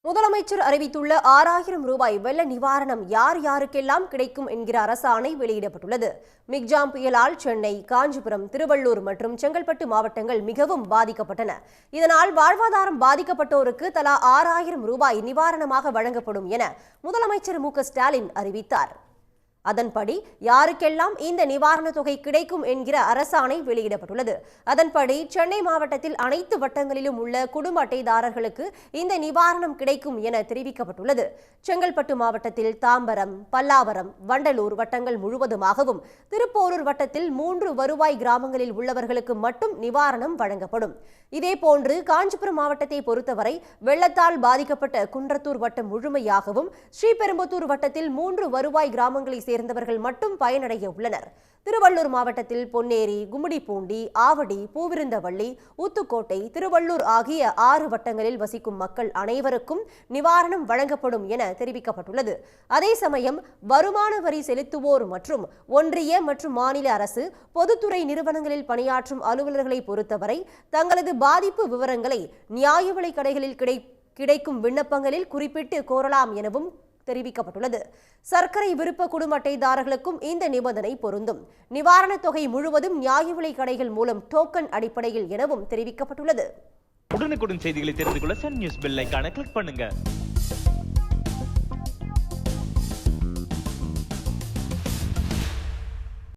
முதலமைச்சர் அறிவித்துள்ள 6000 ரூபாய் வெள்ள நிவாரணம் யார் யாருக்கெல்லாம் கிடைக்கும் என்கிற அரசாணை வெளியிடப்பட்டுள்ளது. மிக்ஜாம் புயலால் சென்னை, காஞ்சிபுரம், திருவள்ளூர் மற்றும் செங்கல்பட்டு மாவட்டங்கள் மிகவும் பாதிக்கப்பட்டன. இதனால் வாழ்வாதாரம் பாதிக்கப்பட்டோருக்கு தலா 6000 ரூபாய் நிவாரணமாக வழங்கப்படும் என முதலமைச்சர் மு.க.ஸ்டாலின் அறிவித்தார். அதன்படி யாருக்கெல்லாம் இந்த நிவாரணத் தொகை கிடைக்கும் என்கிற அரசாணை வெளியிடப்பட்டுள்ளது. அதன்படி சென்னை மாவட்டத்தில் அனைத்து வட்டங்களிலும் உள்ள குடும்ப அட்டைதாரர்களுக்கு இந்த நிவாரணம் கிடைக்கும் என தெரிவிக்கப்பட்டுள்ளது. செங்கல்பட்டு மாவட்டத்தில் தாம்பரம், பல்லாவரம், வண்டலூர் வட்டங்கள் முழுவதுமாகவும், திருப்போரூர் வட்டத்தில் 3 வருவாய் கிராமங்களில் உள்ளவர்களுக்கு மட்டும் நிவாரணம் வழங்கப்படும். இதேபோன்று காஞ்சிபுரம் மாவட்டத்தை பொறுத்தவரை வெள்ளத்தால் பாதிக்கப்பட்ட குன்றத்தூர் வட்டம் முழுமையாகவும், ஸ்ரீபெரும்புதூர் வட்டத்தில் 3 வருவாய் கிராமங்களை சேர்ந்தவர்கள் மட்டும் பயனடைய உள்ளனர். திருவள்ளூர் மாவட்டத்தில் பொன்னேரி, கும்மிடிப்பூண்டி, ஆவடி, பூவிருந்தவள்ளி, ஊத்துக்கோட்டை, திருவள்ளூர் ஆகிய 6 வட்டங்களில் வசிக்கும் மக்கள் அனைவருக்கும் நிவாரணம் வழங்கப்படும் என தெரிவிக்கப்பட்டுள்ளது. அதே சமயம் வருமான வரி செலுத்துவோர் மற்றும் ஒன்றிய மற்றும் மாநில அரசு, பொதுத்துறை நிறுவனங்களில் பணியாற்றும் அலுவலர்களை பொறுத்தவரை தங்களது பாதிப்பு விவரங்களை நியாய விலைக் கடைகளில் கிடைக்கும் விண்ணப்பங்களில் குறிப்பிட்டு கோரலாம் எனவும் தெரிவிக்கப்பட்டுள்ளது. சர்க்கரை விருப்ப குடும்ப அட்டைதாரர்களுக்கும் இந்த நிபந்தனை பொருந்தும். நிவாரணத் தொகை முழுவதும் நியாய விலைக் கடைகள் மூலம் டோக்கன் அடிப்படையில் எனவும் தெரிவிக்கப்பட்டுள்ளது. உடனுக்குடன் செய்திகளை தெரிந்து கொள்ள சன் நியூஸ் பெல் ஐகானை கிளிக் பண்ணுங்க.